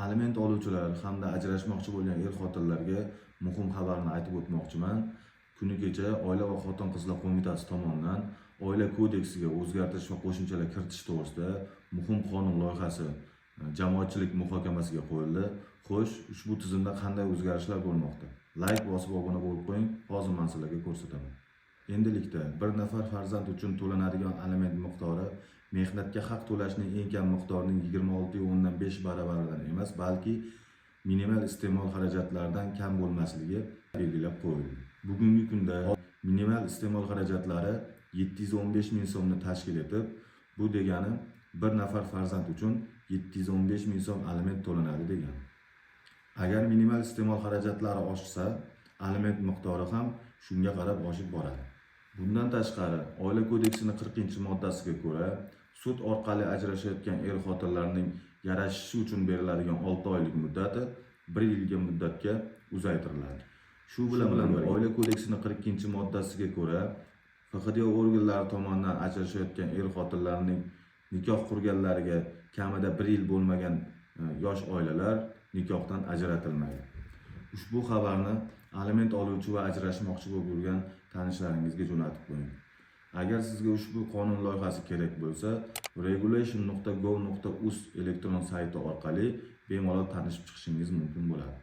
Aliment oluvchilar hamda ajrashmoqchi bo'lgan er-xotinlarga muhim xabarni aytib o'tmoqchiman. Kuni kecha Oila va Xotin-qizlar qo'mitasi tomonidan Oila kodeksiga o'zgartirish va qo'shimchalar kiritish to'g'risida muhim qonun loyihasi jamoatchilik muhokamasiga qo'yildi. Xo'sh, ushbu tizimda qanday o'zgarishlar bo'lmoqda? Like bosib obuna bo'lib qo'ying. Hozir men sizlarga ko'rsataman. Endilikda bir nafar farzand uchun to'lanadigan aliment miqdori mehnatga haq to'lashning eng kam miqdorining 26,5 baravaridan emas, balki minimal iste'mol xarajatlaridan kam bo'lmasligi belgilab qo'yildi. Bugungi kunda minimal iste'mol xarajatlari 715 ming so'mni tashkil etib, bu degani bir nafar farzand uchun 715 ming so'm aliment to'lanadi degani. Agar minimal iste'mol xarajatlari oshsa, aliment miqdori ham shunga qarab oshib boradi. Bundan tashqari, Oila kodeksining 40-moddasiga ko'ra, sud orqali ajrashayotgan er-xotinlarning yarashishi uchun beriladigan 6 oylik muddati 1 yilga muddatga uzaytiriladi. Shu bilan birga Oila kodeksining 42-moddasiga ko'ra, FQDO organlari tomonidan ajrashayotgan er-xotinlarning nikoh qurganlariga kamida 1 yil bo'lmagan yosh oilalar nikohdan ajratilmaydi. Ushbu xabarni aliment oluvchi va ajrashmoqchi bo'lib yurgan tanishlaringizga jo'natib qo'ying. Agar sizga ushbu qonun loyihasi kerak bo'lsa, regulation.gov.uz elektron sayti orqali bemalol tanishib chiqishingiz mumkin bo'ladi.